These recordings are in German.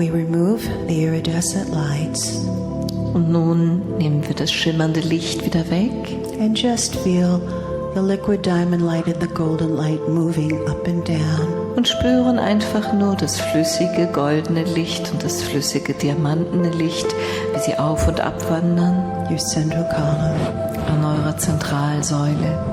we remove the iridescent lights. Und nun nehmen wir das schimmernde Licht wieder weg. And just feel the liquid diamond light and the golden light moving up and down. Und spüren einfach nur das flüssige goldene Licht und das flüssige diamantene Licht, wie sie auf und ab wandern Your central column. an eurer Zentralsäule.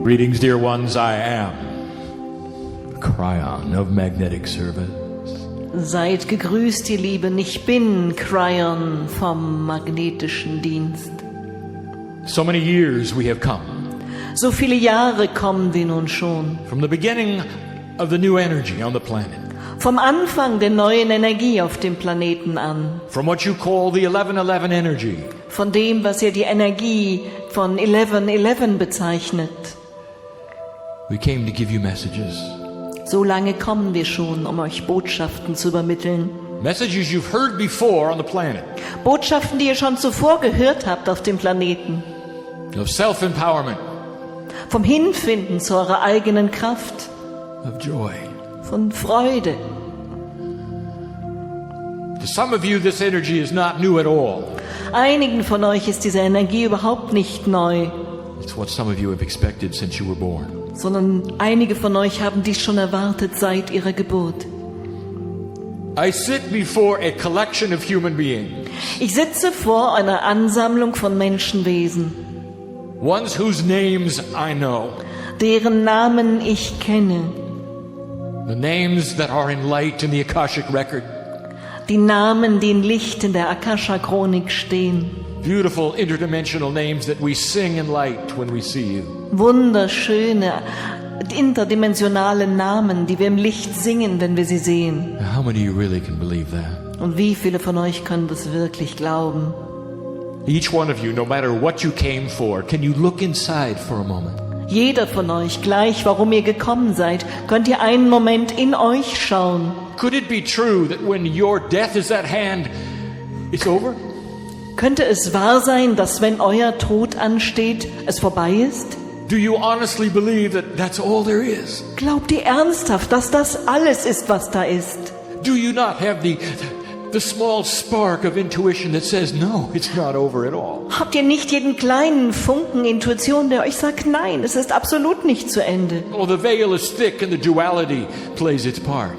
Greetings, dear ones, I am Kryon of Magnetic Service. Seid gegrüßt, ihr Lieben, ich bin Kryon vom magnetischen Dienst. So many years we have come. So viele Jahre kommen wir nun schon. From the beginning of the new energy on the planet. Vom Anfang der neuen Energie auf dem Planeten an. From what you call the 1111 energy. Von dem, was ihr die Energie von 1111 bezeichnet. We came to give you messages. So lange kommen wir schon, um euch Botschaften zu übermitteln. Messages you've heard before on the planet. Botschaften, die ihr schon zuvor gehört habt auf dem Planeten. Of self-empowerment. Vom Hinfinden zu eurer eigenen Kraft. Of joy. Von Freude. To some of you, this energy is not new at all. Einigen von euch ist diese Energie überhaupt nicht neu. It's what some of you have expected since you were born. Sondern einige von euch haben dies schon erwartet seit ihrer Geburt. I sit before a collection of human beings. Ich sitze vor einer Ansammlung von Menschenwesen. Ones whose names I know. Deren Namen ich kenne. The names that are in light in the Akashic record. Die Namen, die in Licht in der Akasha-Chronik stehen. Beautiful interdimensional names that we sing in light when we see you. Wunderschöne, interdimensionalen Namen, die wir im Licht singen, wenn wir sie sehen. How many of you really can believe that? Und wie viele von euch können das wirklich glauben? Each one of you, no matter what you came for, can you look inside for a moment? Jeder von euch, gleich warum ihr gekommen seid, könnt ihr einen Moment in euch schauen. Could it be true that when your death is at hand, it's over? Könnte es wahr sein, dass wenn euer Tod ansteht, es vorbei ist? Do you honestly believe that that's all there is? Glaubt ihr ernsthaft, dass das alles ist, was da ist? Do you not have the small spark of intuition that says, no, it's not over at all? Habt ihr nicht jeden kleinen Funken Intuition, der euch sagt, nein, es ist absolut nicht zu Ende? Oh, the veil is thick and the duality plays its part.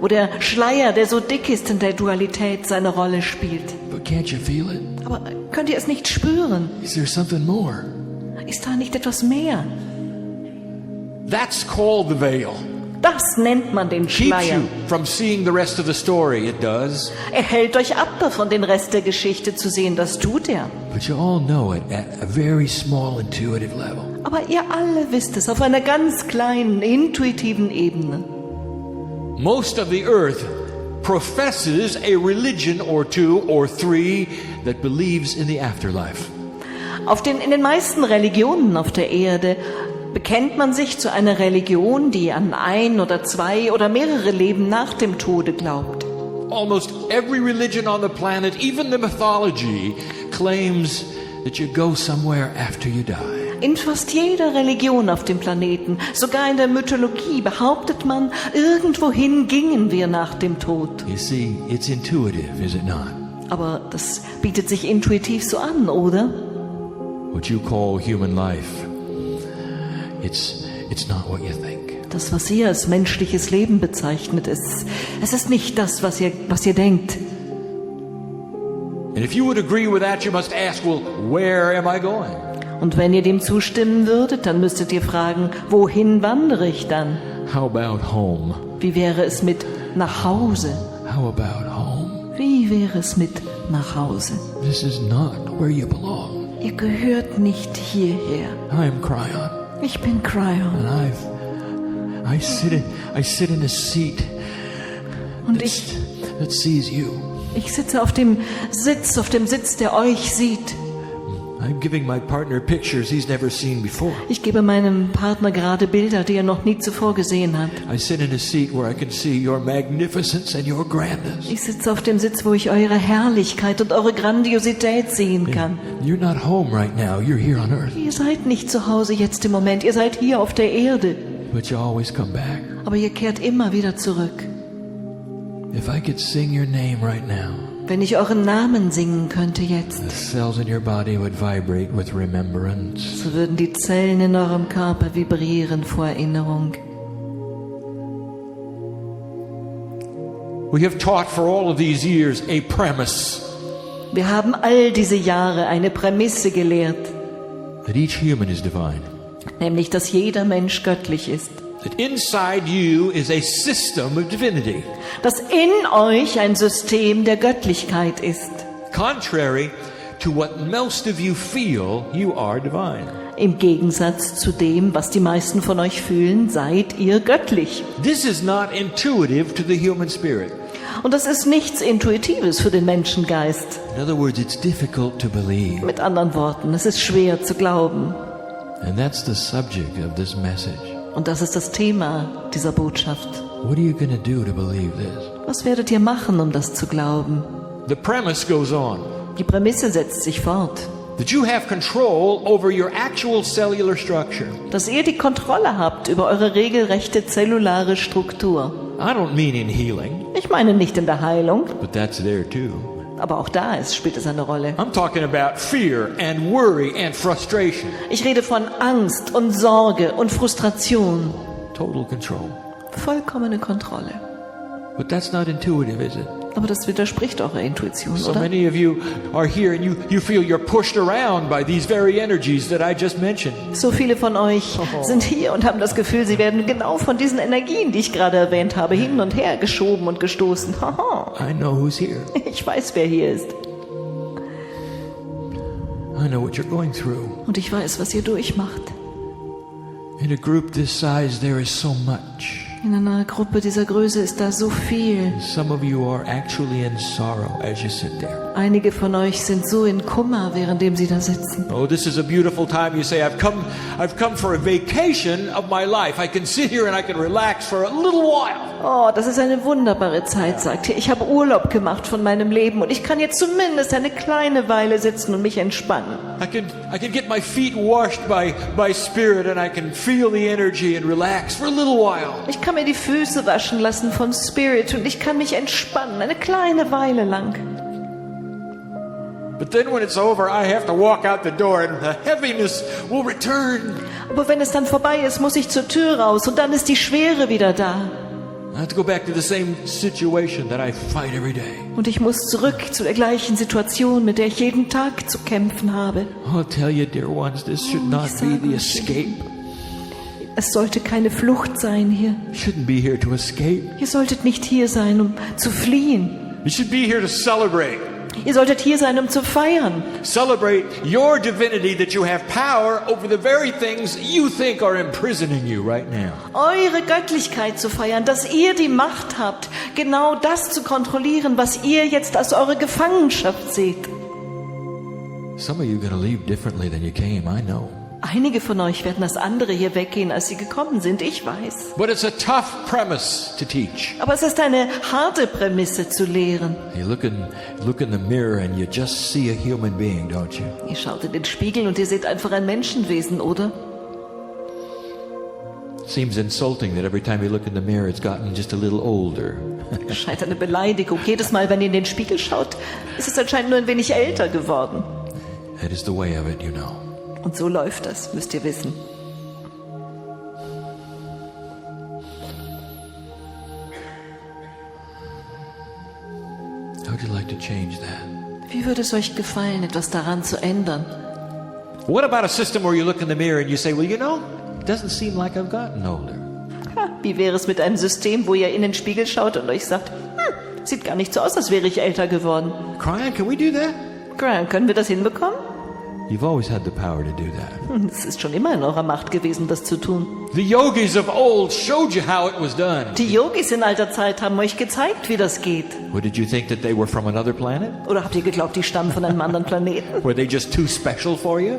Wo der Schleier, der so dick ist, in der Dualität seine Rolle spielt. But can't you feel it? Aber könnt ihr es nicht spüren? Is there something more? Ist da nicht etwas mehr? That's called the veil. Das nennt man den Keeps Schleier. you from seeing the rest of the story, it does. Er hält euch ab davon, den Rest der Geschichte zu sehen. Das tut er. But you all know it at a very small intuitive level. Aber ihr alle wisst es auf einer ganz kleinen, intuitiven Ebene. Most of the earth professes a religion or two or three that believes in the afterlife. In den meisten Religionen auf der Erde bekennt man sich zu einer Religion, die an ein oder zwei oder mehrere Leben nach dem Tode glaubt. Almost every religion on the planet, even the mythology, claims that you go somewhere after you die. In fast jeder Religion auf dem Planeten, sogar in der Mythologie, behauptet man, irgendwohin gingen wir nach dem Tod. You see, it's intuitive, is it not? Aber das bietet sich intuitiv so an, oder? What you call human life, it's not what you think. Das, was ihr als menschliches Leben bezeichnet, es ist nicht das, was ihr denkt. And if you would agree with that, you must ask, well, where am I going? Und wenn ihr dem zustimmen würdet, dann müsstet ihr fragen, wohin wandere ich dann? How about home? Wie wäre es mit nach Hause? How about home? Wie wäre es mit nach Hause? This is not where you belong. Ihr gehört nicht hierher. I'm Kryon. Ich bin Kryon. And I sit in a seat Und that sees you. ich sitze auf dem Sitz, der euch sieht. I'm giving my partner pictures he's never seen before. Ich gebe meinem Partner gerade Bilder, die er noch nie zuvor gesehen hat. I sit in a seat where I can see your magnificence and your grandness. Ich sitze auf dem Sitz, wo ich eure Herrlichkeit und eure Grandiosität sehen kann. You're not home right now, you're here on earth. Ihr seid nicht zu Hause jetzt im Moment, ihr seid hier auf der Erde. But you always come back. Aber ihr kehrt immer wieder zurück. If I could sing your name right now, Wenn ich euren Namen singen könnte jetzt, the cells in your body would vibrate with remembrance. so würden die Zellen in eurem Körper vibrieren vor Erinnerung. We have taught for all of these years a premise Wir haben all diese Jahre eine Prämisse gelehrt, that each human is divine. nämlich, dass jeder Mensch göttlich ist. That inside you is a system of divinity. Dass in euch ein System der Göttlichkeit ist. Contrary to what most of you feel, you are divine. Im Gegensatz zu dem, was die meisten von euch fühlen, seid ihr göttlich. This is not intuitive to the human spirit. Und das ist nichts Intuitives für den Menschengeist. In other words, it's difficult to believe. Mit anderen Worten, es ist schwer zu glauben. And that's the subject of this message. Und das ist das Thema dieser Botschaft. What are you going to do to believe this? Was werdet ihr machen, um das zu glauben? The premise goes on. Die Prämisse setzt sich fort. That you have control over your actual cellular structure. Dass ihr die Kontrolle habt über eure regelrechte zellulare Struktur. I don't mean in healing, Ich meine nicht in der Heilung, but that's there too. aber auch da spielt es eine Rolle. I'm talking about fear and worry and frustration. Ich rede von Angst und Sorge und Frustration. Total control. Vollkommene Kontrolle. But that's not intuitive, is it? Aber das widerspricht eurer Intuition, So oder? many of you are here and you feel you're pushed around by these very energies that I just mentioned. So viele von euch sind hier und haben das Gefühl, sie werden genau von diesen Energien, die ich gerade erwähnt habe, hin und her geschoben und gestoßen. Haha. I know who's here. Ich weiß, wer hier ist. I know what you're going through. Und ich weiß, was ihr durchmacht. In a group this size, there is so much. In einer Gruppe dieser Größe ist da so viel. Some of you are actually in sorrow as you sit there. Einige von euch sind so in Kummer, währenddem sie da sitzen. Oh, this is a beautiful time. You say, I've come for a vacation of my life. I can sit here and I can relax for a little while. Oh, das ist eine wunderbare Zeit, sagt ihr. Ich habe Urlaub gemacht von meinem Leben und ich kann jetzt zumindest eine kleine Weile sitzen und mich entspannen. I can get my feet washed by spirit and I can feel the energy and relax for a little while. Ich kann mir die Füße waschen lassen vom Spirit und ich kann mich entspannen, eine kleine Weile lang. But then when it's over, I have to walk out the door and the heaviness will return. Aber wenn es dann vorbei ist, muss ich zur Tür raus und dann ist die Schwere wieder da. I have to go back to the same situation that I fight every day. Und ich muss zurück zu der gleichen Situation, mit der ich jeden Tag zu kämpfen habe. I'll tell you, dear ones, this should not be the escape. Es sollte keine Flucht sein hier. You shouldn't be here to escape. Ihr solltet nicht hier sein, um zu fliehen. You should be here to celebrate. Ihr solltet hier sein, um zu feiern. Celebrate your divinity, that you have power over the very things you think are imprisoning you right now. Eure Göttlichkeit zu feiern, dass ihr die Macht habt, genau das zu kontrollieren, was ihr jetzt als eure Gefangenschaft seht. Some of you are going to leave differently than you came, I know. Einige von euch werden als andere hier weggehen, als sie gekommen sind, ich weiß. But it's a tough premise to teach. Aber es ist eine harte Prämisse zu lehren. You look in the mirror and you just see a human being, don't you? Ihr schaut in den Spiegel und ihr seht einfach ein Menschenwesen, oder? It seems insulting that every time you look in the mirror, it's gotten just a little older. Scheint eine Beleidigung. Jedes Mal, wenn ihr in den Spiegel schaut, ist es anscheinend nur ein wenig älter geworden. That is the way of it, you know. Und so läuft das, müsst ihr wissen. How would you like to change that? Wie würde es euch gefallen, etwas daran zu ändern? What about a system where you look in the mirror and you say, well, you know, it doesn't seem like I've gotten older. Wie wäre es mit einem System, wo ihr in den Spiegel schaut und euch sagt, sieht gar nicht so aus, als wäre ich älter geworden. Kryon, can we do that? Kryon, können wir das hinbekommen? You've always had the power to do that. Es ist schon immer in eurer Macht gewesen, das zu tun. The yogis of old showed you how it was done. Die Yogis in alter Zeit haben euch gezeigt, wie das geht. What, did you think that they were from another planet? Oder habt ihr geglaubt, die stammen von einem anderen Planeten? Were they just too special for you?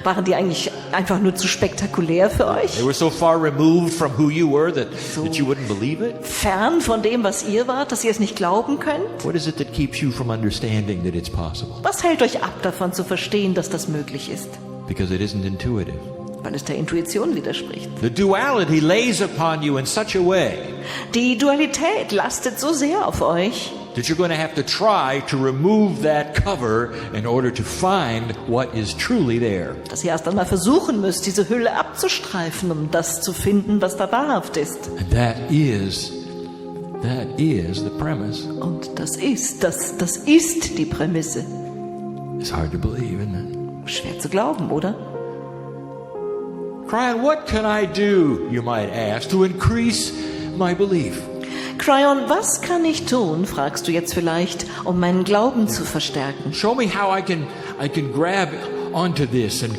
Waren die eigentlich einfach nur zu spektakulär für euch? They were so far removed from who you were that you wouldn't believe it? Fern von dem, was ihr wart, dass ihr es nicht glauben könnt? What is it that keeps you from understanding that it's possible? Was hält euch ab davon zu verstehen, dass das möglich ist? Because it isn't intuitive. Weil es der Intuition widerspricht. The duality lays upon you in such a way Die Dualität lastet so sehr auf euch, that you're going to have to try to remove that cover in order to find what is truly there. dass ihr erst einmal versuchen müsst, diese Hülle abzustreifen, um das zu finden, was da wahrhaft ist. And that is the premise. Und das ist die Prämisse. It's hard to believe, isn't it? Schwer zu glauben, oder? Kryon, what can I do, you might ask, to increase my belief? Kryon, was kann ich tun, fragst du jetzt vielleicht, um meinen Glauben zu verstärken? Show me how I can grab onto this, and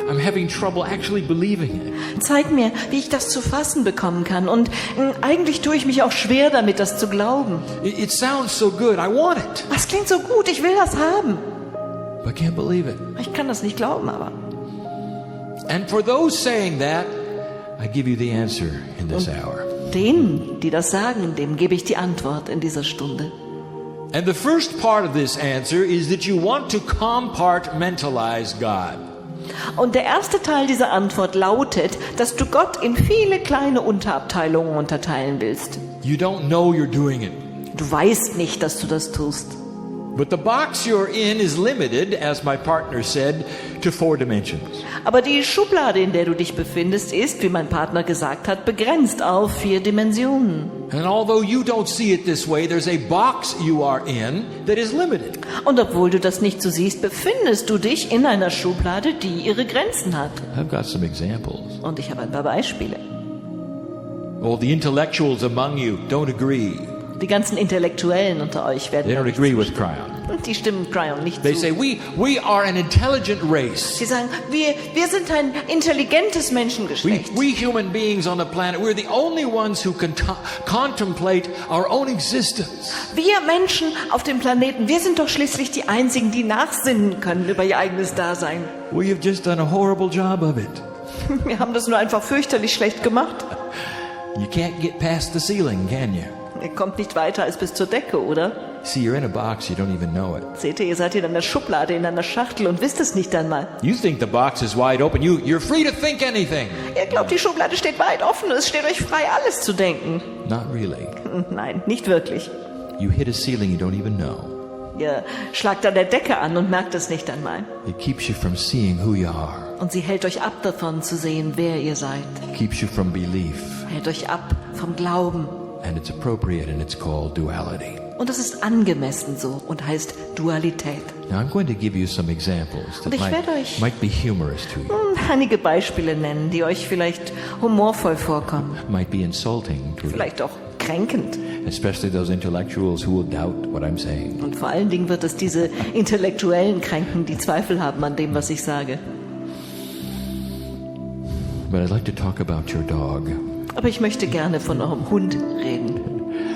I'm having trouble actually believing it. Zeig mir, wie ich das zu fassen bekommen kann. Und eigentlich tue ich mich auch schwer damit, das zu glauben. It sounds so good. I want it, Das klingt so gut, ich will das haben. but I can't believe it. Ich kann das nicht glauben, aber... And for those saying that, I give you the answer in this hour. Denen, die das sagen, dem gebe ich die Antwort in dieser Stunde. And the first part of this answer is that you want to compartmentalize God. Und der erste Teil dieser Antwort lautet, dass du Gott in viele kleine Unterabteilungen unterteilen willst. You don't know you're doing it. Du weißt nicht, dass du das tust. But the box you're in is limited, as my partner said, to 4 dimensions. Aber die Schublade, in der du dich befindest, ist, wie mein Partner gesagt hat, begrenzt auf 4 Dimensionen. And although you don't see it this way, there's a box you are in that is limited. Und obwohl du das nicht so siehst, befindest du dich in einer Schublade, die ihre Grenzen hat. I've got some examples. Und ich habe ein paar Beispiele. Well, the intellectuals among you don't agree. Die ganzen Intellektuellen unter euch werden They don't da nicht agree with zustimmen. Kryon. Und die stimmen Kryon nicht They zu. say, we are an intelligent race. Sie sagen, wir sind ein intelligentes Menschengeschlecht. We human beings on the planet, we're the only ones who can contemplate our own existence. Wir Menschen auf dem Planeten, wir sind doch schließlich die Einzigen, die nachsinnen können über ihr eigenes Dasein. We have just done a horrible job of it. Wir haben das nur einfach fürchterlich schlecht gemacht. You can't get past the ceiling, can you? Ihr kommt nicht weiter als bis zur Decke, oder? See, you're in a box, you don't even know it. Seht ihr seid in einer Schublade, in einer Schachtel und wisst es nicht einmal. You think the box is wide open. You're free to think anything. Ihr glaubt, die Schublade steht weit offen und es steht euch frei, alles zu denken. Not really. Nein, nicht wirklich. You hit a ceiling you don't even know. Ihr schlagt an der Decke an und merkt es nicht einmal. It keeps you from seeing who you are. Und sie hält euch ab davon zu sehen, wer ihr seid. Keeps you from belief. Hält euch ab vom Glauben. And it's appropriate and it's called duality. Und das ist angemessen so und heißt Dualität. Now I'm going to give you some examples that Und ich werde euch might be humorous to you. Einige Beispiele nennen, die euch vielleicht humorvoll vorkommen. Might be insulting to you. Vielleicht auch kränkend. Especially those intellectuals who will doubt what I'm saying. Und vor allen Dingen wird es diese Intellektuellen kränken, die Zweifel haben an dem, was ich sage. But I'd like to talk about your dog. Aber ich möchte gerne von eurem Hund reden.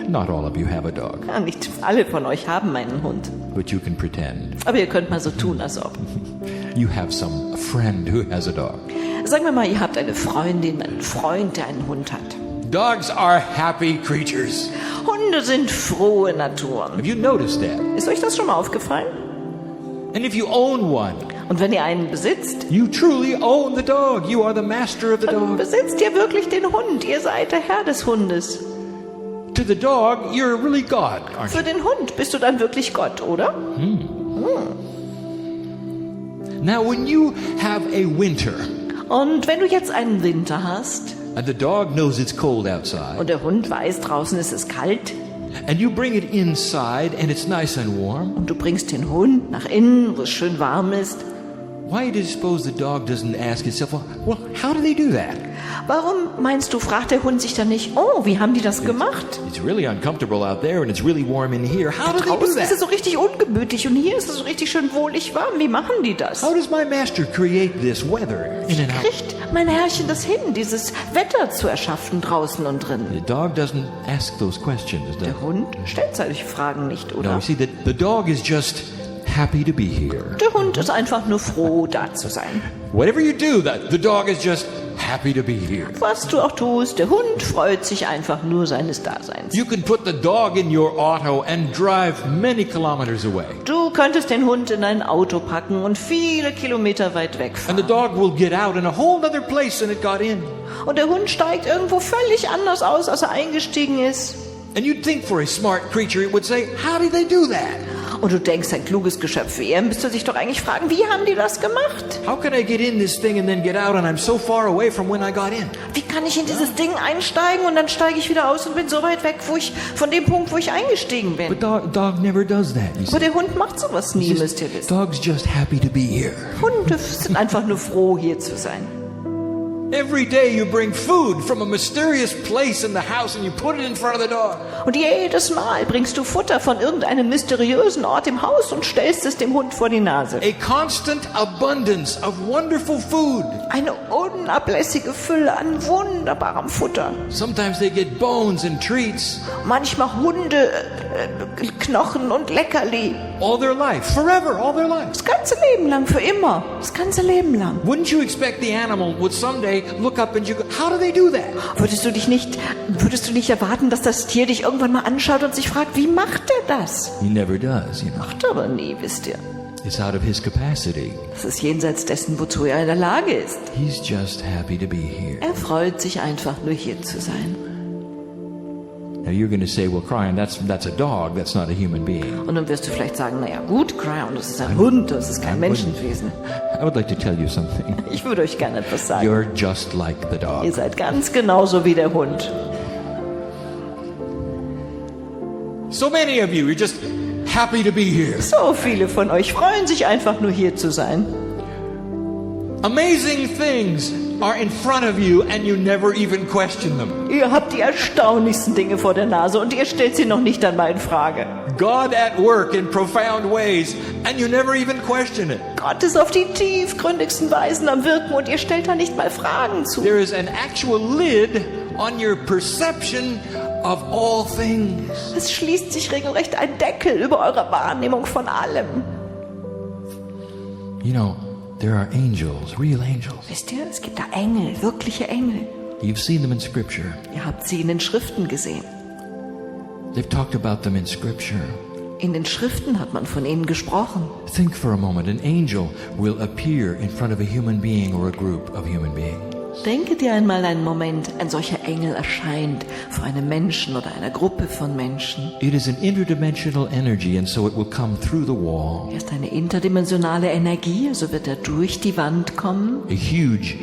Not all of you have a dog, Ja, nicht alle von euch haben einen Hund. but you can pretend. Aber ihr könnt mal so tun, als ob. You have some friend who has a dog. Sagen wir mal, ihr habt eine Freundin, einen Freund, der einen Hund hat. Dogs are happy creatures. Hunde sind frohe Naturen. Have you noticed that? Ist euch das schon mal aufgefallen? And if you own one, Und wenn ihr einen besitzt, you truly own the dog. You are the master of the dann dog. besitzt ihr wirklich den Hund. Ihr seid der Herr des Hundes. To the dog, you're really God, aren't Für you? den Hund bist du dann wirklich Gott, oder? Now, when you have a winter, Und wenn du jetzt einen Winter hast and the dog knows it's cold outside, und der Hund weiß, draußen ist es kalt and you bring it inside and it's nice and warm, und du bringst den Hund nach innen, wo es schön warm ist, why do you suppose the dog doesn't ask itself, well, how do they do that? warum meinst du, fragt der Hund sich dann nicht, oh, wie haben die das gemacht? It's really uncomfortable out there and it's really warm in here. How do they do Draußen ist es that? so richtig ungemütlich und hier ist es so richtig schön wohlig warm. Wie machen die das? How does my master create this weather in and out? Kriegt mein Herrchen das hin, dieses Wetter zu erschaffen draußen und drin? The dog doesn't ask those questions, does Der it? Hund stellt solche Fragen nicht, No, oder? you see, the dog is just happy to be here. Der Hund ist einfach nur froh, da zu sein. Whatever you do, the dog is just happy to be here. Was du auch tust, der Hund freut sich einfach nur seines Daseins. You can put the dog in your auto and drive many kilometers away. Du könntest den Hund in ein Auto packen und viele Kilometer weit And wegfahren. the dog will get out in a whole other place than it got in. Und der Hund steigt irgendwo völlig anders aus, als er eingestiegen ist. And you'd think for a smart creature it would say, how did they do that? Und du denkst, ein kluges Geschöpf wie er, müsste sich doch eigentlich fragen, wie haben die das gemacht? How can I get in this thing and then get out and I'm so far away from when I got in? Wie kann ich in dieses Ding einsteigen und dann steige ich wieder aus und bin so weit weg, von dem Punkt, wo ich eingestiegen bin? But dog never does that, you Aber see. der Hund macht sowas nie, müsst ihr wissen. Dog's just happy to be here. Hunde sind einfach nur froh, hier zu sein. Every day you bring food from a mysterious place in the house and you put it in front of the dog. Und jedes Mal bringst du Futter von irgendeinem mysteriösen Ort im Haus und stellst es dem Hund vor die Nase. A constant abundance of wonderful food. Eine unablässige Fülle an wunderbarem Futter. Sometimes they get bones and treats Manchmal Hunde, Knochen und Leckerli. all their life, forever, all their life. Das ganze Leben lang, für immer. Das ganze Leben lang. Wouldn't you expect the animal would someday look up and you go, how do they do that? Würdest du nicht erwarten, dass das Tier dich irgendwann mal anschaut und sich fragt, wie macht er das? He never does, you know. Macht er aber nie, wisst ihr. It's out of his capacity. Das ist jenseits dessen, wozu er in der Lage ist. He's just happy to be here. Er freut sich einfach nur hier zu sein. Now you're going to say, well, Kryon, that's a dog, that's not a human being. Und dann wirst du vielleicht sagen, naja gut, Kryon, das ist ein Hund, das ist kein Menschenwesen. I would like to tell you something. Ich würde euch gerne etwas sagen. You're just like the dog. Ihr seid ganz genauso wie der Hund. So many of you, you're just happy to be here. So viele von euch freuen sich einfach nur hier zu sein. Amazing things are in front of you and you never even question them. Ihr habt die erstaunlichsten Dinge vor der Nase und ihr stellt sie noch nicht einmal in Frage. God at work in profound ways and you never even question it. Gott ist auf die tiefgründigsten Weisen am Wirken und ihr stellt da nicht mal Fragen zu. There is an actual lid on your perception of all things. Es schließt sich regelrecht ein Deckel über eure Wahrnehmung von allem. You know, there are angels, real angels. Wisst ihr, es gibt da Engel, wirkliche Engel. You've seen them in Scripture. Ihr habt sie in den Schriften gesehen. They've talked about them in Scripture. In den Schriften hat man von ihnen gesprochen. Think for a moment. An angel will appear in front of a human being or a group of human beings. Denke dir einmal einen Moment, ein solcher Engel erscheint vor einem Menschen oder einer Gruppe von Menschen. It is an interdimensional energy, and so it will come through the wall. Er ist eine interdimensionale Energie, so wird er durch die Wand kommen. A huge,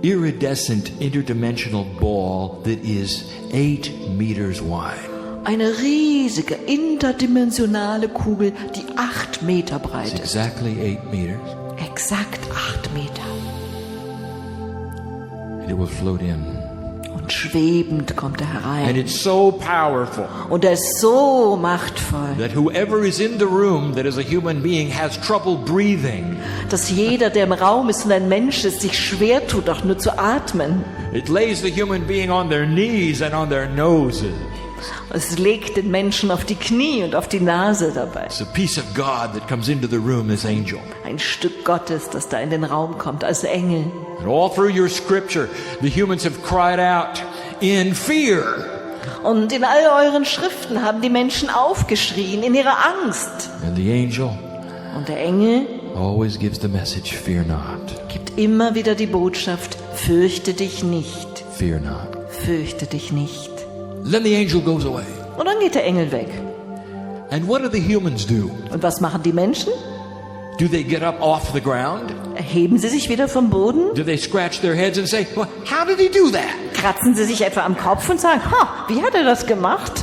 iridescent, interdimensional ball that is 8 meters wide. Eine riesige, interdimensionale Kugel, die 8 Meter breit It's ist. exactly 8 meters. Exakt 8 Meter. And it will float in. Und schwebend kommt er And herein. it's so powerful Und er ist so machtvoll, that whoever is in the room that is a human being has trouble breathing. dass jeder, der im Raum ist und ein Mensch ist, sich schwer tut, auch nur zu atmen. It lays the human being on their knees and on their noses. Es legt den Menschen auf die Knie und auf die Nase dabei. It's a piece of God that comes into the room, this angel. Ein Stück Gottes, das da in den Raum kommt, als Engel. And all through your scripture, the humans have cried out in fear. Und in all euren Schriften haben die Menschen aufgeschrien in ihrer Angst. And the angel Und der Engel always gives the message, fear not, gibt immer wieder die Botschaft, fürchte dich nicht, fear not. fürchte dich nicht. Then the angel goes away. Und dann geht der Engel weg. And what do the humans do? Und was machen die Menschen? Do they get up off the ground? Erheben sie sich wieder vom Boden? Do they scratch their heads and say, well, how did he do that? Kratzen sie sich etwa am Kopf und sagen, wie hat er das gemacht?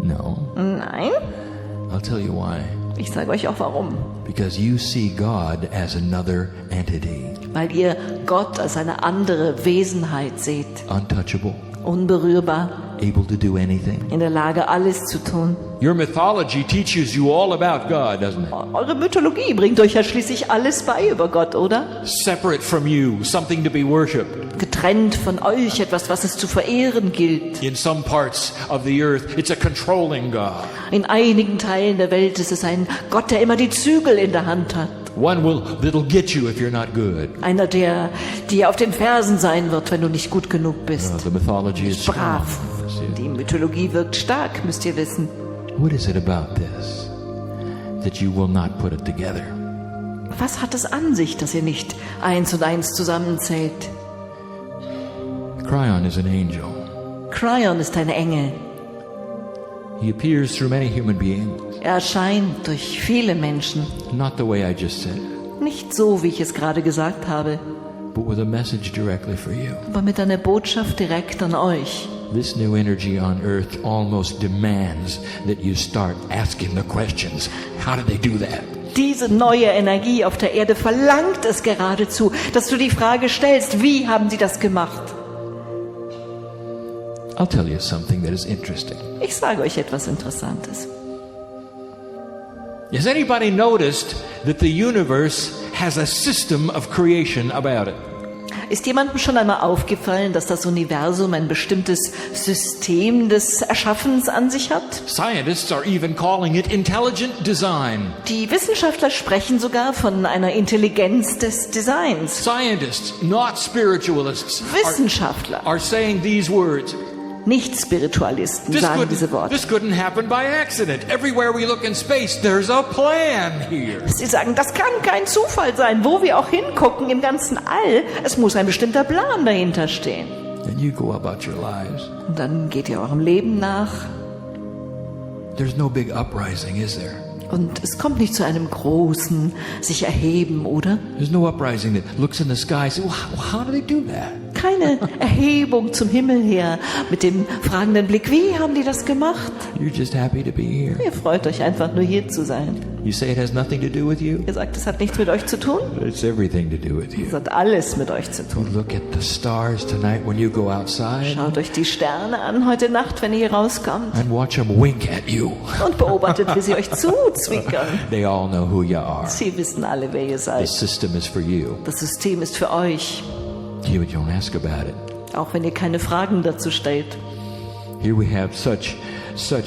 No. Nein, I'll tell you why. ich sage euch auch warum. Because you see God as another entity, Weil ihr Gott als eine andere Wesenheit seht, untouchable, unberührbar, able to do anything. in der Lage, alles zu tun. Your mythology teaches you all about God, doesn't it? Eure Mythologie bringt euch ja schließlich alles bei über Gott, oder? Separate from you, something to be worshipped. Getrennt von euch, etwas, was es zu verehren gilt. In some parts of the earth, it's a controlling God. In einigen Teilen der Welt ist es ein Gott, der immer die Zügel in der Hand hat. One that'll get you if you're not good. Einer, der dir auf den Fersen sein wird, wenn du nicht gut genug bist. The mythology is strong. Brav. Die Mythologie wirkt stark, müsst ihr wissen. What is it about this that you will not put it together? Was hat es an sich, dass ihr nicht 1 und 1 zusammenzählt? Kryon is an angel. Kryon ist ein Engel. He appears through many human beings, Er erscheint durch viele Menschen. not the way I just said, Nicht so, wie ich es gerade gesagt habe, but with a message directly for you. aber mit einer Botschaft direkt an euch. This new energy on earth almost demands that you start asking the questions. How did they do that? Diese neue Energie auf der Erde verlangt es geradezu, dass du die Frage stellst, wie haben sie das gemacht? I'll tell you something that is interesting. Ich sage euch etwas Interessantes. Has anybody noticed that the universe has a system of creation about it? Ist jemandem schon einmal aufgefallen, dass das Universum ein bestimmtes System des Erschaffens an sich hat? Scientists are even calling it intelligent design. Die Wissenschaftler sprechen sogar von einer Intelligenz des Designs. Scientists, not spiritualists, Wissenschaftler, are saying these words. nicht Spiritualisten, sagen diese Worte. This couldn't happen by accident. Everywhere we look in space, there's a plan here. Sie sagen, das kann kein Zufall sein. Wo wir auch hingucken im ganzen All, es muss ein bestimmter Plan dahinter stehen. And you go about your lives. Und dann geht ihr eurem Leben nach There's no big uprising, is there? und es kommt nicht zu einem großen sich erheben, oder? There's no uprising that looks in the sky and says, well, how do they do that? Keine Erhebung zum Himmel her mit dem fragenden Blick, wie haben die das gemacht? You're just happy to be here. Ihr freut euch einfach nur hier zu sein. You say it has nothing to do with you? Ihr sagt, es hat nichts mit euch zu tun? It's everything to do with you. Es hat alles mit euch zu tun. Look at the stars tonight when you go outside Schaut euch die Sterne an heute Nacht, wenn ihr hier rauskommt. and watch them wink at you. Und beobachtet, wie sie euch zuzwinkern. They all know who you are. Sie wissen alle, wer ihr The seid. system is for you. Das System ist für euch, You don't ask about it. auch wenn ihr keine Fragen dazu stellt. Here we have such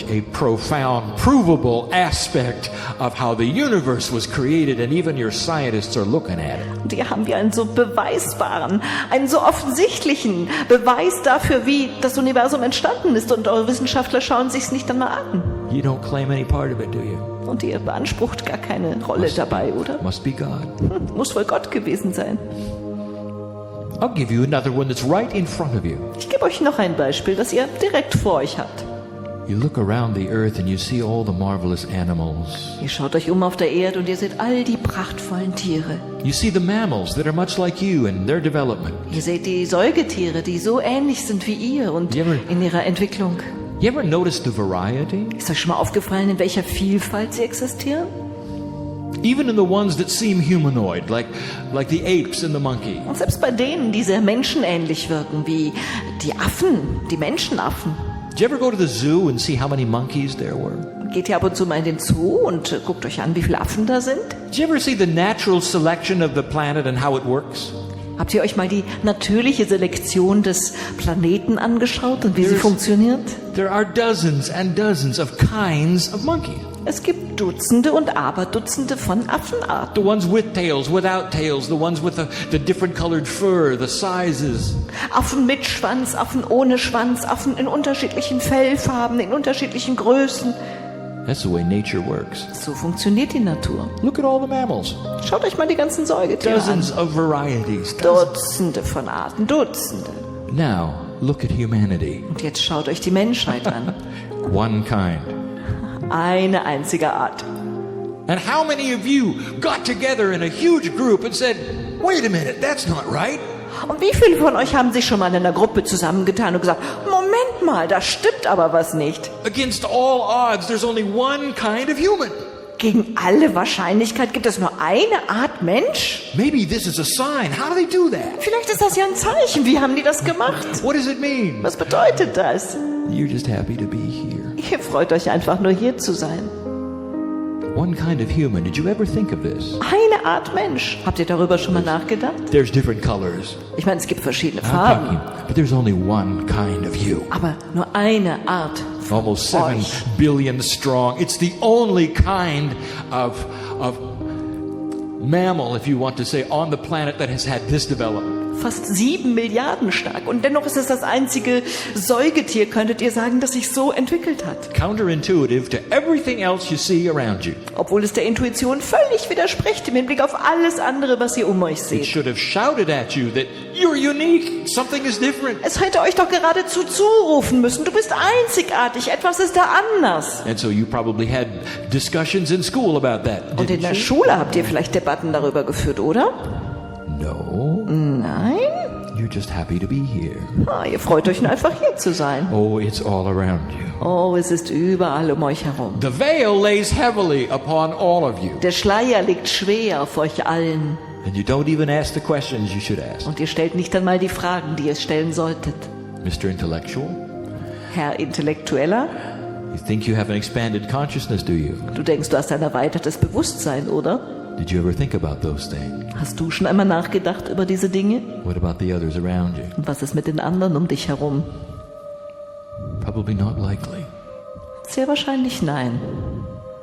a profound, provable aspect of how the universe was created, and even your scientists are looking at it. Und hier haben wir einen so beweisbaren, einen so offensichtlichen Beweis dafür, wie das Universum entstanden ist. Und eure Wissenschaftler schauen sich's nicht einmal an. You don't claim any part of it, do you? Und ihr beansprucht gar keine Rolle dabei, oder? Must be God. Muss wohl Gott gewesen sein. I'll give you another one that's right in front of you. Ich gebe euch noch ein Beispiel, das ihr direkt vor euch habt. You look around the earth and you see all the marvelous animals. Ihr schaut euch auf der Erde und ihr seht all die prachtvollen Tiere. You see the mammals that are much like you in their development. Ihr seht die Säugetiere, die so ähnlich sind wie ihr und in ihrer Entwicklung. You ever notice the variety? Ist euch schon mal aufgefallen, in welcher Vielfalt sie existieren? Even in the ones that seem humanoid, like the apes and the monkey. Und selbst bei denen, die sehr menschenähnlich wirken, wie die Affen, die Menschenaffen. Did you ever go to the zoo and see how many monkeys there were? Geht ihr ab und zu mal in den Zoo und guckt euch an, wie viele Affen da sind? Did you ever see the natural selection of the planet and how it works? Habt ihr euch mal die natürliche Selektion des Planeten angeschaut und wie sie funktioniert? There are dozens and dozens of kinds of monkeys. Es gibt Dutzende und Aberdutzende von Affenarten. The ones with tails, without tails, the ones with the different colored fur, the sizes. Affen mit Schwanz, Affen ohne Schwanz, Affen in unterschiedlichen Fellfarben, in unterschiedlichen Größen. That's the way nature works. So funktioniert die Natur. Look at all the mammals. Schaut euch mal die ganzen Säugetiere Dozens an. of varieties. Dutzende von Arten, Dutzende. Now, look at humanity. Und jetzt schaut euch die Menschheit an. One kind. Eine einzige Art. And how many of you got together in a huge group and said, wait a minute, that's not right? Und wie viele von euch haben sich schon mal in einer Gruppe zusammengetan und gesagt, Moment mal, da stimmt aber was nicht. Against all odds, there's only one kind of human. Gegen alle Wahrscheinlichkeit gibt es nur eine Art Mensch? Maybe this is a sign. How do they do that? Vielleicht ist das ja ein Zeichen. Wie haben die das gemacht? What does it mean? Was bedeutet das? You're just happy to be here. Ihr freut euch einfach nur hier zu sein. One kind of human. Did you ever think of this? Eine Art Mensch. Habt ihr darüber schon mal nachgedacht? There's different colors. Ich meine, es gibt verschiedene I'm Farben, talking, but there's only one kind of you. aber nur eine Art von Almost 7 euch. billion strong. It's the only kind of mammal, if you want to say, on the planet that has had this development. Fast 7 Milliarden stark. Und dennoch ist es das einzige Säugetier, könntet ihr sagen, das sich so entwickelt hat. Counterintuitive to everything else you see around you. Obwohl es der Intuition völlig widerspricht im Hinblick auf alles andere, was ihr um euch It seht. should have shouted at you that you're unique. Something is different. Es hätte euch doch geradezu zurufen müssen. Du bist einzigartig. Etwas ist da anders. And so you probably had discussions in school about that. Und in Didn't der you? Schule habt ihr vielleicht Debatten darüber geführt, oder? No. Nein? You're just happy to be here. Ah, ihr freut euch nur einfach hier zu sein. Oh, it's all around you. Oh, es ist überall um euch herum. The veil lays heavily upon all of you. Der Schleier liegt schwer auf euch allen. And you don't even ask the questions you should ask. Und ihr stellt nicht einmal die Fragen, die ihr stellen solltet. Mr. Intellectual, Herr Intellektueller, you think you have an expanded consciousness, do you? du denkst, du hast ein erweitertes Bewusstsein, oder? Did you ever think about those things? Hast du schon einmal nachgedacht über diese Dinge? What about the others around you? Und was ist mit den anderen um dich herum? Probably not likely. Sehr wahrscheinlich nein.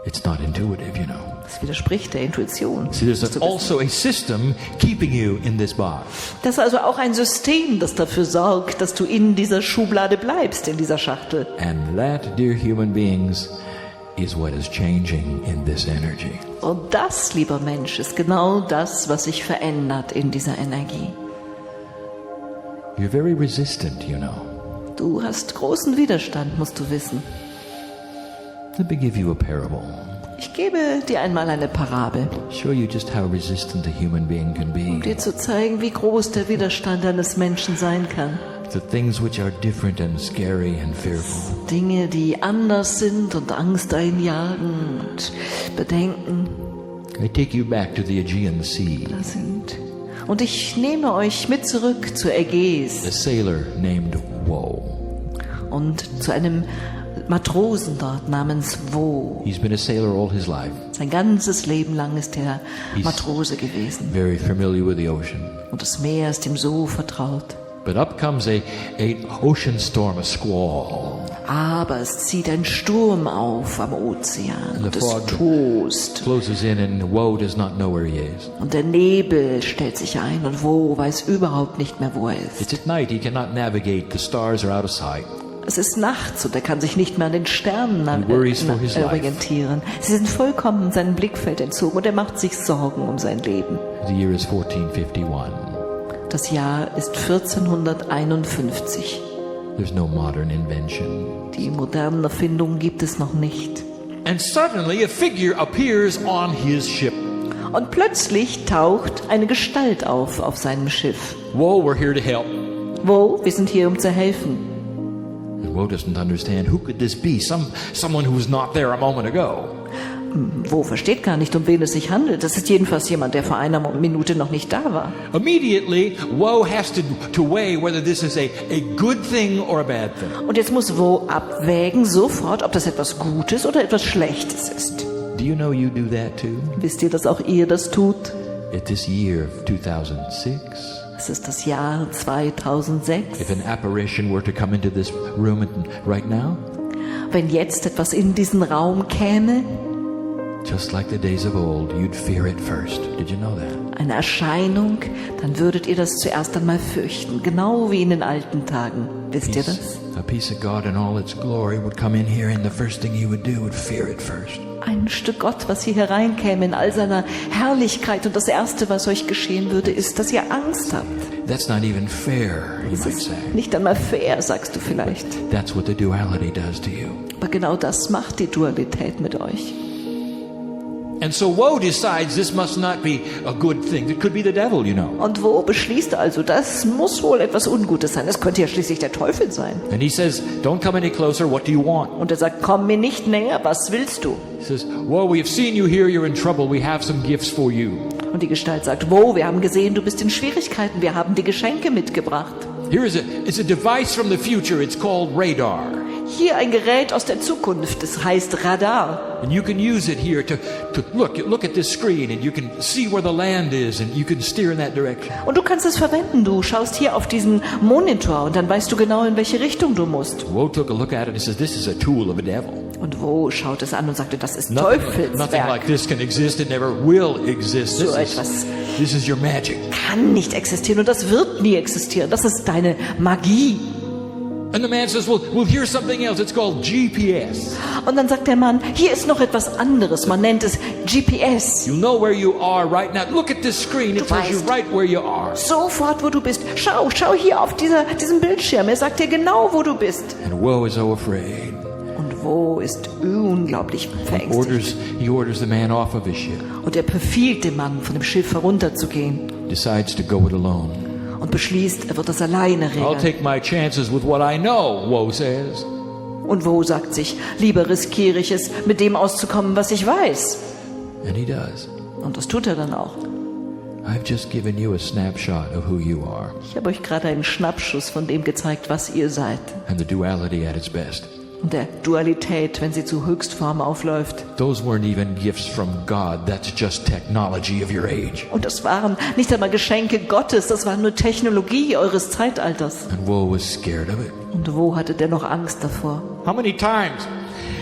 It's not intuitive, you know. Das widerspricht der Intuition. See, there's musst du wissen. also a system keeping you in this box. Das ist also auch ein System, das dafür sorgt, dass du in dieser Schublade bleibst, in dieser Schachtel. And that, dear human beings, is what is changing in this energy. Und das, lieber Mensch, ist genau das, was sich verändert in dieser Energie. You're very resistant, you know. Du hast großen Widerstand, musst du wissen. Let me give you a parable. Ich gebe dir einmal eine Parabel, Show you just how resistant a human being can um be. dir zu zeigen, wie groß der Widerstand eines Menschen sein kann. The things which are different and scary and fearful. Dinge, die anders sind und Angst einjagen und Bedenken I take you back to the Aegean Sea. da sind. Und ich nehme euch mit zurück zur Ägäis A sailor named Woe. und zu einem Matrosen dort namens Wo. He's been a sailor all his life. Sein ganzes Leben lang ist er He's- Matrose gewesen. Very familiar with the ocean. Und das Meer ist ihm so vertraut. But up comes a ocean storm, a squall. Aber es zieht ein Sturm auf am Ozean und the es fog tost. closes in and Woe does not know where he is. Und der Nebel stellt sich ein und Wo weiß überhaupt nicht mehr, wo er ist. It's at night. He cannot navigate. The stars are out of sight. Es ist nachts und er kann sich nicht mehr an den Sternen worries for his life. orientieren. Sie sind vollkommen seinem Blickfeld entzogen und er macht sich Sorgen um sein Leben. The year is 1451. Das Jahr ist 1451. There's no modern invention. Die modernen Erfindungen gibt es noch nicht. And suddenly a figure appears on his ship. Und plötzlich taucht eine Gestalt auf seinem Schiff. Woe, we're here to help. Wo? Wir sind hier, um zu helfen. And Woe doesn't understand. Who could this be? Someone who was not there a moment ago. Wo versteht gar nicht, um wen es sich handelt. Das ist jedenfalls jemand, der vor einer Minute noch nicht da war. Immediately, Woe has to weigh whether this is a good thing or a bad thing. Und jetzt muss Wo abwägen sofort, ob das etwas Gutes oder etwas Schlechtes ist. Do you know you do that too? Wisst ihr, dass auch ihr das tut? At this year of 2006, Es ist das Jahr 2006. if an apparition were to come into this room right now, Wenn jetzt etwas in diesen Raum käme, just like the days of old, you'd fear it first. Did you know that? eine Erscheinung, dann würdet ihr das zuerst einmal fürchten. Genau wie in den alten Tagen. Wisst ihr das? A piece of God in all its glory would come in here, and the first thing you would do would fear it first. Ein Stück Gott, was hier hereinkäme in all seiner Herrlichkeit. Und das Erste, was euch geschehen würde, ist, dass ihr Angst habt. That's not even fair, you Das might ist say. nicht einmal fair, sagst du vielleicht. That's what the duality does to you. Aber genau das macht die Dualität mit euch. And so Woe decides this must not be a good thing. It could be the devil, you know. Und Wo beschließt also, das muss wohl etwas Ungutes sein. Das könnte ja schließlich der Teufel sein. And he says, don't come any closer. What do you want? Und er sagt, komm mir nicht näher, was willst du? He says, Woe, we have seen you here. You're in trouble. We have some gifts for you. Und die Gestalt sagt, Wo, wir haben gesehen, du bist in Schwierigkeiten. Wir haben die Geschenke mitgebracht. Here is it's a device from the future. It's called radar. Hier ein Gerät aus der Zukunft, das heißt Radar. And you can use it here to look at this screen, and you can see where the land is, and you can steer in that direction. Und du kannst es verwenden. Du schaust hier auf diesen Monitor und dann weißt du genau, in welche Richtung du musst. Woe took a look at it and says, this is a tool of a devil. Und Wo schaut es an und sagte, das ist Nothing Teufelswerk. like this can exist. It never will exist. So etwas This is your magic. kann nicht existieren und das wird nie existieren. Das ist deine Magie. And the man says, well, here's something else. It's called GPS. Und dann sagt der Mann, hier ist noch etwas anderes. Man nennt es GPS. You'll know where you are right now. Look at this screen. It Du tells you weißt. right where you are. Sofort, wo du bist. Schau hier auf diesem Bildschirm. Er sagt dir genau, wo du bist. And Woe is so afraid. Und Wo ist unglaublich verängstigt. He orders the man off of his ship. Und er befiehlt dem Mann, von dem Schiff herunterzugehen. Decides to go it alone. Und beschließt, er wird das alleine I'll regeln. take my chances with what I know, Woe says. Und Wo sagt sich, lieber riskiere ich es, mit dem auszukommen, was ich weiß. And he does. Und das tut er dann auch. I've just given you a snapshot of who you are Ich habe euch gerade einen Schnappschuss von dem gezeigt, was ihr seid. and the duality at its best. Und der Dualität, wenn sie zu Höchstform aufläuft. Those weren't even gifts from God. That's just technology of your age. Und das waren nicht einmal Geschenke Gottes, das war nur Technologie eures Zeitalters. And Woe was scared of it. Und Wo hatte der noch Angst davor? How many times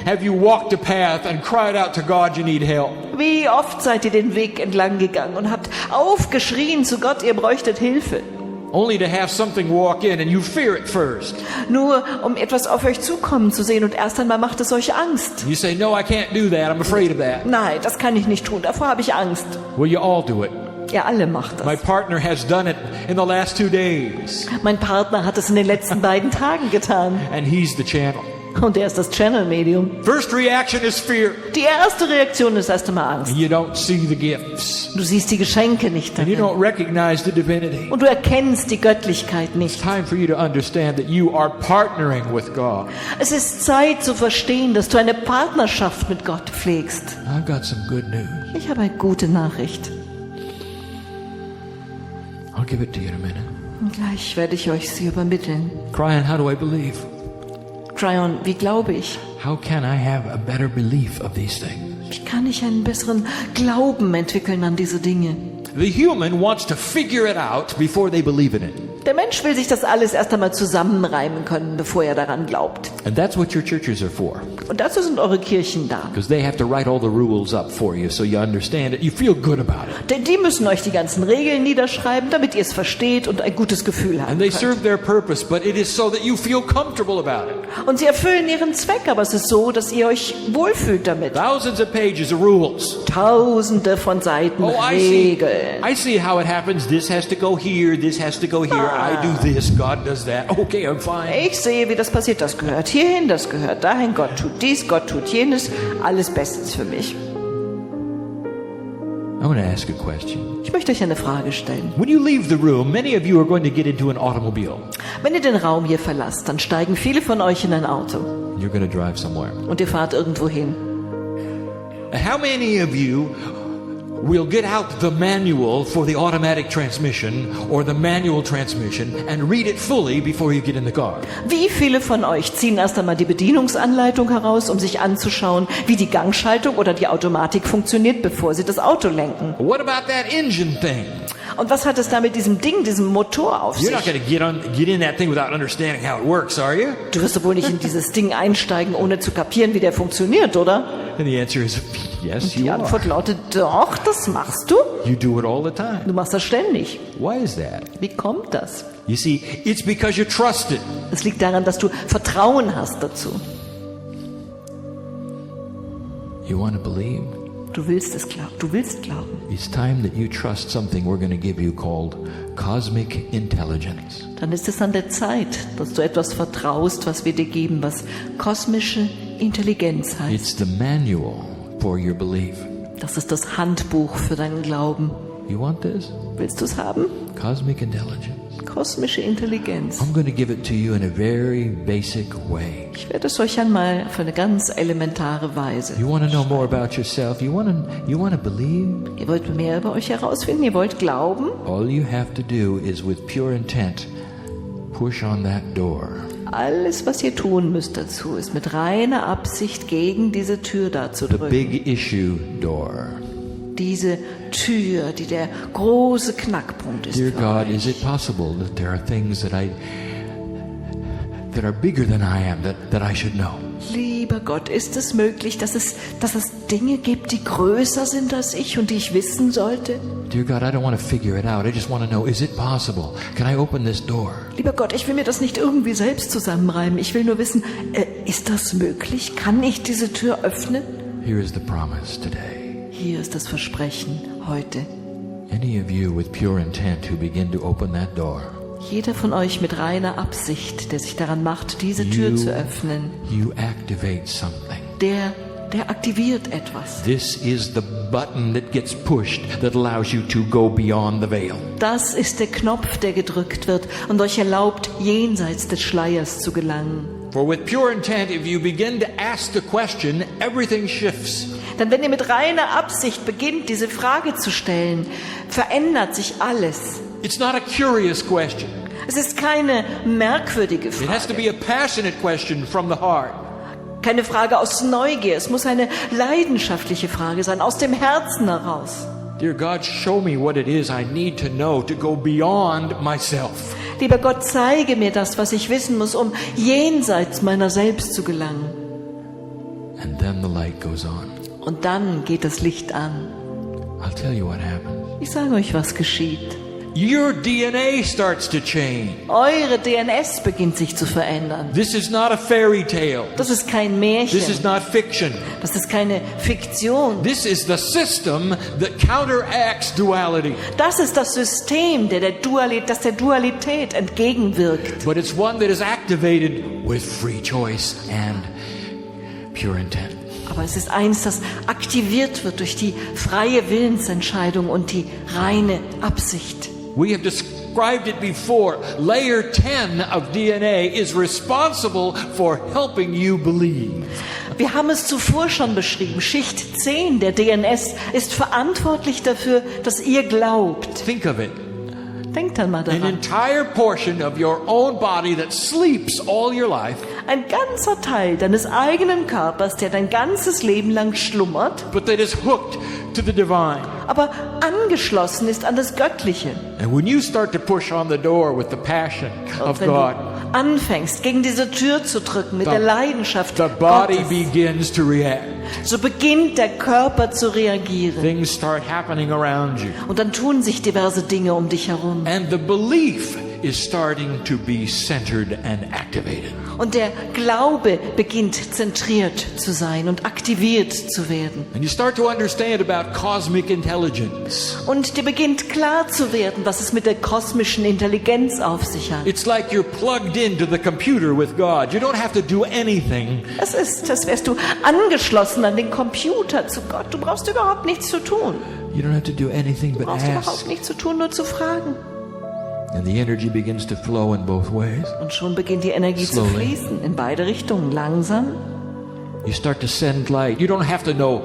have you walked a path and cried out to God you need help? Wie oft seid ihr den Weg entlang gegangen und habt aufgeschrien zu Gott, ihr bräuchtet Hilfe. Only to have something walk in and you fear it first. Nur um etwas auf euch zukommen zu sehen und erst einmal macht es euch Angst. You say, no, I can't do that. I'm afraid of that. Nein, das kann ich nicht tun, davor habe ich Angst. Well, you all do it. Ihr alle macht My das. partner has done it in the last 2 days. Mein Partner hat es in den letzten beiden Tagen getan. And he's the channel. Und er ist das Channel-Medium. First reaction is fear. Die erste Reaktion ist erst einmal Angst. And you don't see the gifts. Du siehst die Geschenke nicht And you darin. don't recognize the divinity. Und du erkennst die Göttlichkeit nicht. It's time for you to understand that you are partnering with God. Es ist Zeit zu verstehen, dass du eine Partnerschaft mit Gott pflegst. I've got some good news. Ich habe eine gute Nachricht. I'll give it to you in a minute. Und gleich werde ich euch sie übermitteln. Kryon, how do I believe? Kryon, wie glaube ich? How can I have a better belief of these things? Wie kann ich einen besseren Glauben entwickeln an diese Dinge? The human wants to figure it out before they believe in it. Der Mensch will sich das alles erst einmal zusammenreimen können, bevor er daran glaubt. And that's what your churches are for. Und dazu sind eure Kirchen da. Because they have to write all the rules up for you so you understand it. You feel good about it. Denn die müssen euch die ganzen Regeln niederschreiben, damit ihr es versteht und ein gutes Gefühl And haben they könnt. serve their purpose, but it is so that you feel comfortable about it. Und sie erfüllen ihren Zweck, aber es ist so, dass ihr euch wohlfühlt damit. Thousands of pages of rules. Tausende von Seiten Regeln. I see how it happens. This has to go here. This has to go here. I do this. God does that. Okay, I'm fine. Ich sehe, wie das passiert. Das gehört hierhin, das gehört dahin. Gott tut dies, Gott tut jenes. Alles bestens für mich. I want to ask a question. Ich möchte euch eine Frage stellen. When you leave the room, many of you are going to get into an automobile. Wenn ihr den Raum hier verlasst, dann steigen viele von euch in ein Auto. You're going to drive somewhere. Und ihr fahrt irgendwo hin. How many of you will get out the manual for the automatic transmission or the manual transmission and read it fully before you get in the car? Wie viele von euch ziehen erst einmal die Bedienungsanleitung heraus, um sich anzuschauen, wie die Gangschaltung oder die Automatik funktioniert, bevor sie das Auto lenken? What about that engine thing? Und was hat es da mit diesem Ding, diesem Motor auf You're not sich? going to get in that thing without understanding how it works, are you? Du wirst doch wohl nicht in dieses Ding einsteigen, ohne zu kapieren, wie der funktioniert, oder? And the answer is yes, Die you Antwort are. lautet, doch, das machst du. You do it all the time. Du machst das ständig. Why is that? Wie kommt das? You see, it's because you trust it. Es liegt daran, dass du Vertrauen hast dazu. You want to believe? Du willst es glauben. Du willst glauben. It's time that you trust something we're going to give you called cosmic intelligence. Dann ist es an der Zeit, dass du etwas vertraust, was wir dir geben, was kosmische Intelligenz heißt. It's the manual for your belief. Das ist das Handbuch für deinen Glauben. You want this? Willst du es haben? Cosmic intelligence. Kosmische Intelligenz. I'm going to give it to you in a very basic way. Ich werde es euch einmal auf eine ganz elementare Weise. You want to know more about yourself? You want to believe? Ihr wollt mehr über euch herausfinden? Ihr wollt glauben? All you have to do is with pure intent push on that door. Alles, was ihr tun müsst dazu, ist mit reiner Absicht gegen diese Tür da zu The drücken. big issue door. Diese Tür, die der große Knackpunkt ist Dear für God, euch. is it possible that there are things that are bigger than I am that I should know? Lieber Gott, ist es möglich, dass es Dinge gibt, die größer sind als ich und die ich wissen sollte? Dear God, I don't want to figure it out. I just want to know, is it possible? Can I open this door? Lieber Gott, ich will mir das nicht irgendwie selbst zusammenreimen. Ich will nur wissen, ist das möglich? Kann ich diese Tür öffnen? Here is the promise today. Hier ist das Versprechen heute. Any of you with pure intent who begin to open that door, Jeder von euch mit reiner Absicht, der sich daran macht, diese Tür zu öffnen, you activate something. der aktiviert etwas. This is the button that gets pushed that allows you to go beyond the veil. Das ist der Knopf, der gedrückt wird und euch erlaubt, jenseits des Schleiers zu gelangen. For with pure intent, if you begin to ask the question, everything shifts. Denn wenn ihr mit reiner Absicht beginnt, diese Frage zu stellen, verändert sich alles. It's not a curious question. Es ist keine merkwürdige It has to Frage, be a passionate question from the heart. keine Frage aus Neugier. Es muss eine leidenschaftliche Frage sein, aus dem Herzen heraus. Dear God, show me what it is I need to know to go beyond myself. Lieber Gott, zeige mir das, was ich wissen muss, um jenseits meiner selbst zu gelangen. And then the light goes on. Und dann geht das Licht an. I'll tell you what happens. Ich sage euch, was geschieht. Your DNA starts to change. Eure DNS beginnt sich zu verändern. This is not a fairy tale. Das ist kein This is Märchen. not fiction. Das ist keine Fiktion. This is the system that counteracts duality. Das ist das System, das der Dualität entgegenwirkt. But it's one that is activated with free choice and pure intent. Aber es ist eins, das aktiviert wird durch die freie Willensentscheidung und die reine Absicht. We have described it before. Layer 10 of DNA is responsible for helping you believe. Wir haben es zuvor schon beschrieben. Schicht 10 der DNS ist verantwortlich dafür, dass ihr glaubt. Think of it. Denkt dann mal An daran. entire portion of your own body that sleeps all your life, Ein ganzer Teil deines eigenen Körpers, der dein ganzes Leben lang schlummert, but that is hooked to the divine. aber angeschlossen ist an das Göttliche. And when you start to push on the door with the passion of Wenn God, du anfängst, gegen diese Tür zu drücken mit der Leidenschaft the body Gottes, begins to react. so beginnt der Körper zu reagieren. Things start happening around you. Und dann tun sich diverse Dinge um dich herum. And the belief is starting to be centered and activated. Und der Glaube beginnt zentriert zu sein und aktiviert zu werden. And you start to understand about cosmic intelligence. Und dir beginnt klar zu werden, was es mit der kosmischen Intelligenz auf sich hat. It's like you're plugged into the computer with God. You don't have to do anything. Es ist, als wärst du angeschlossen an den Computer zu Gott. Du brauchst überhaupt nichts zu tun. You don't have to do anything Du but brauchst ask. überhaupt nichts zu tun, nur zu fragen. And the energy begins to flow in both ways. Und schon beginnt die Energie Slowly. zu fließen, in beide Richtungen, langsam. You start to send light. You don't have to know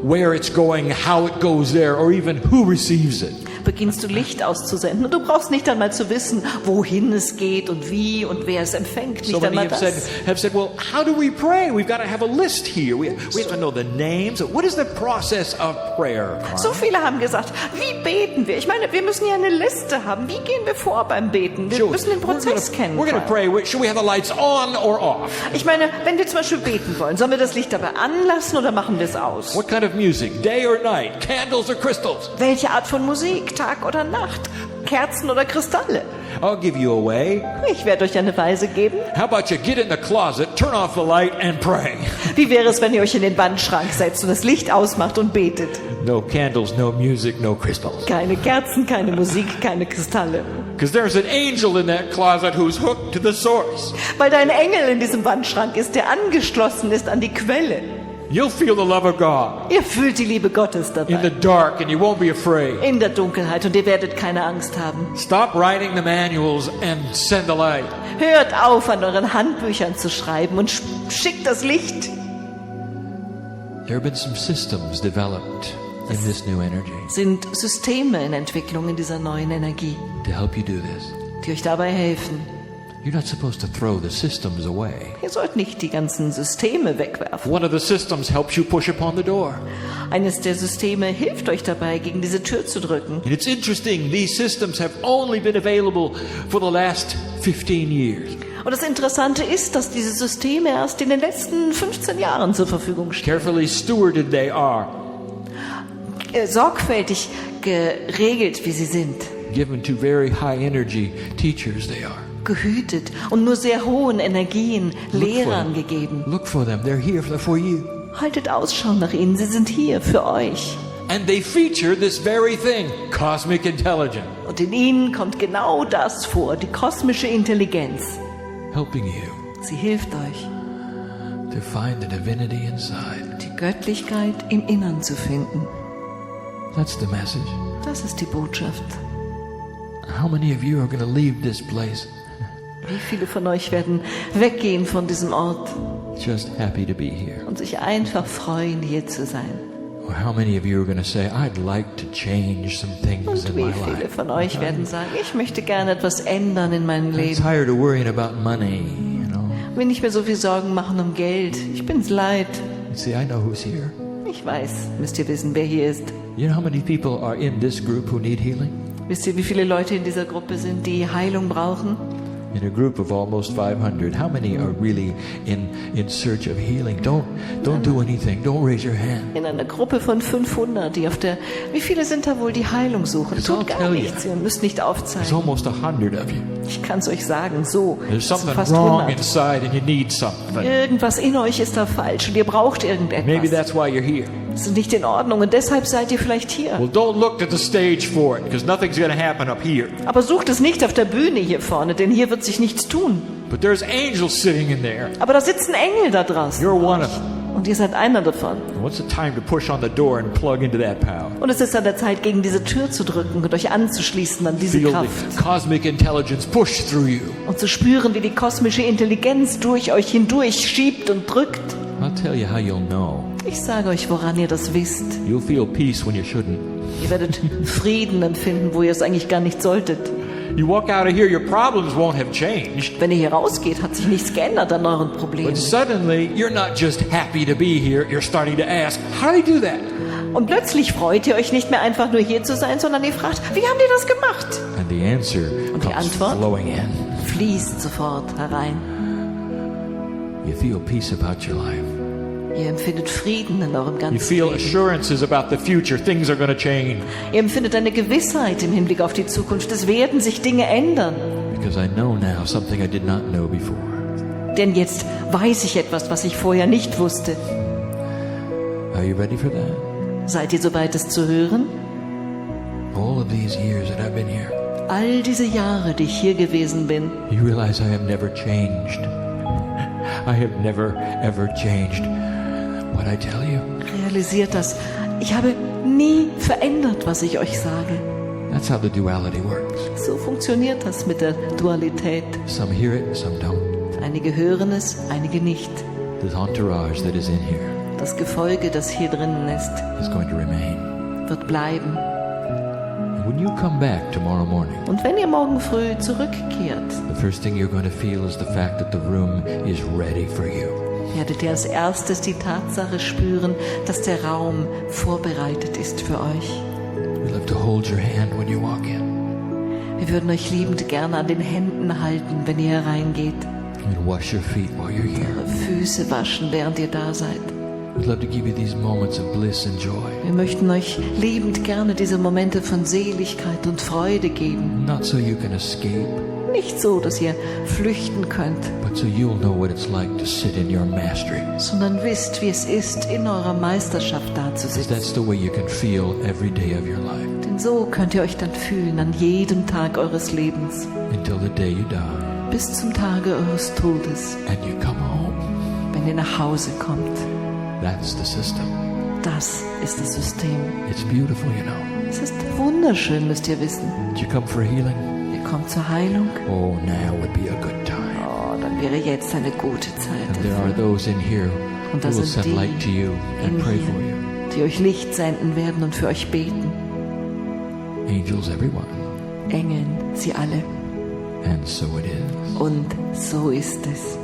where it's going, how it goes there, or even who receives it. Beginnst du Licht auszusenden. Und du brauchst nicht einmal zu wissen, wohin es geht und wie und wer es empfängt. So Nicht many einmal das. have said, well, how do we pray? We've got to have a list here. We have to know the names. What is the process of prayer? So viele haben gesagt, wie beten wir? Ich meine, wir müssen ja eine Liste haben. Wie gehen wir vor beim Beten? Wir müssen den Prozess kennen. We're going to pray. Should we have the lights on or off? Ich meine, wenn wir zum Beispiel beten wollen, sollen wir das Licht dabei anlassen oder machen wir es aus? What kind of music? Day or night? Candles or crystals? Welche Art von Musik? Tag oder Nacht? Kerzen oder Kristalle? I'll give you a way. Ich werde euch eine Weise geben. How about you get in the closet, turn off the light, and pray? Wie wäre es, wenn ihr euch in den Wandschrank setzt und das Licht ausmacht und betet? No candles, no music, no crystals. Keine Kerzen, keine Musik, keine Kristalle. Because there's an angel in that closet who's hooked to the source. Weil da ein Engel in diesem Wandschrank ist, der angeschlossen ist an die Quelle. You'll feel the love of God Ihr fühlt die Liebe Gottes in the dabei. dark and you won't be afraid. In der Dunkelheit und ihr werdet keine Angst haben. Stop writing the manuals and send the light. Hört auf, an euren Handbüchern zu schreiben und schickt das Licht. There have been some systems developed in this new energy Sind Systeme in Entwicklung in dieser neuen Energie, to help you do this. die euch dabei helfen. You're not supposed to throw the systems away. Ihr sollt nicht die ganzen Systeme wegwerfen. One of the systems helps you push upon the door. Eines der Systeme hilft euch dabei, gegen diese Tür zu drücken. And it's interesting, these systems have only been available for the last 15 years. Und das Interessante ist, dass diese Systeme erst in den letzten 15 Jahren zur Verfügung stehen. Carefully stewarded they are, Sorgfältig geregelt, wie sie sind. given to very high energy teachers they are. Gehütet und nur sehr hohen Energien Lehrern them. gegeben. Look for them, they're here for you. Haltet Ausschau nach ihnen, sie sind hier für euch. And they feature this very thing, cosmic intelligence, Und in ihnen kommt genau das vor, die kosmische Intelligenz. helping you Sie hilft euch, to find the divinity inside. die Göttlichkeit im Innern zu finden. That's the message. Das ist die Botschaft. How many of you are going to leave this place Wie viele von euch werden weggehen von diesem Ort just happy to be here? und sich einfach freuen, hier zu sein? Or how many of you are going to say, I'd like to change some things Und in wie my viele life? von euch werden sagen, ich möchte gerne etwas ändern in meinem I'm Leben. tired of worrying about money, Ich will nicht mehr so viel Sorgen machen um Geld. Ich bin's leid. You see, I know who's here. Ich weiß, müsst ihr wissen, wer hier ist. You know how many people are in this group who need healing? Wisst ihr, wie viele Leute in dieser Gruppe sind, die Heilung brauchen? In a group of almost 500, how many are really in search of healing? Don't do anything. Don't raise your hand. In einer Gruppe von 500, wie viele sind da wohl, die Heilung suchen? Because I'll Tut gar tell you, nichts, ihr müsst nicht There's aufzeigen. almost 100 of you. Ich kann es euch sagen, so, There's es sind something fast wrong 100. inside and you need something. Irgendwas in euch ist da falsch und ihr braucht Maybe irgendetwas. that's why you're here. Das ist nicht in Ordnung und deshalb seid ihr vielleicht hier. Well, don't look at the stage for it, because nothing's going to happen up here. Aber sucht es nicht auf der Bühne hier vorne, denn hier wird sich nichts tun. But there's angels sitting in there. Aber da sitzen Engel da draußen. You're one of them. Und ihr seid einer davon. And what's the time to push on the door and plug into that power? Und es ist an der Zeit, gegen diese Tür zu drücken und euch anzuschließen an diese Feel Kraft. the cosmic intelligence push through you. Und zu spüren, wie die kosmische Intelligenz durch euch hindurch schiebt und drückt. I'll tell you how you'll know. Ich sage euch, woran ihr das wisst. You'll feel peace when you shouldn't. Ihr werdet Frieden empfinden, wo ihr es eigentlich gar nicht solltet. You walk out of here, your problems won't have changed. Wenn ihr hier rausgeht, hat sich nichts geändert an euren Problemen. But suddenly, you're not just happy to be here, you're starting to ask, how do they do that? Und plötzlich freut ihr euch nicht mehr einfach nur hier zu sein, sondern ihr fragt, wie haben die das gemacht? And the answer Und die comes Antwort? flowing in. Fließt sofort herein. You feel peace about your life. Ihr empfindet Frieden in eurem You ganzen feel Leben. assurances about the future. Things are going to change. Ihr empfindet eine Gewissheit im Hinblick auf die Zukunft. Es werden sich Dinge ändern. Because I know now something I did not know before. Denn jetzt weiß ich etwas, was ich vorher nicht wusste. Are you ready for that? Seid ihr soweit, es zu hören? All of these years that I've been here, All diese Jahre, die ich hier gewesen bin, you realize I have never changed. I have never, ever changed. What I tell you, realisiert das. Ich habe nie verändert, was ich euch sage. that's how the duality works. So funktioniert das mit der Dualität. Some hear it, some don't. Einige hören es, einige nicht. The entourage that is in here Das Gefolge, das hier drinnen ist, is going to remain. wird bleiben. And when you come back tomorrow morning, Und wenn ihr morgen früh zurückkehrt, the first thing you're going to feel is the fact that the room is ready for you. werdet ihr als erstes die Tatsache spüren, dass der Raum vorbereitet ist für euch. We love to hold your hand when you walk in. Wir würden euch liebend gerne an den Händen halten, wenn ihr hereingeht. And wash your feet while you're here. Eure Füße waschen, während ihr da seid. We'd love to give you these moments of bliss and joy. Wir möchten euch liebend gerne diese Momente von Seligkeit und Freude geben. Not so you can escape, Nicht so, dass ihr flüchten könnt, but so you'll know what it's like to sit in your mastery. sondern wisst, wie es ist, in eurer Meisterschaft da zu Because sitzen. that's the way you can feel every day of your life Denn so könnt ihr euch dann fühlen an jedem Tag eures Lebens, until the day you die bis zum Tage eures Todes, and you come home. wenn ihr nach Hause kommt. That's the system. Das ist das System. It's beautiful, you know. Es ist wunderschön, müsst ihr wissen. Did you come for healing? Ihr kommt zur Heilung. Oh, now would be a good time. Oh, dann wäre jetzt eine gute Zeit And there are dafür. those in here Und who da will sind send light to you die and in pray for you. hier, die euch Licht senden werden und für euch beten. Angels, everyone. Engeln, sie alle. And so it is. Und so ist es.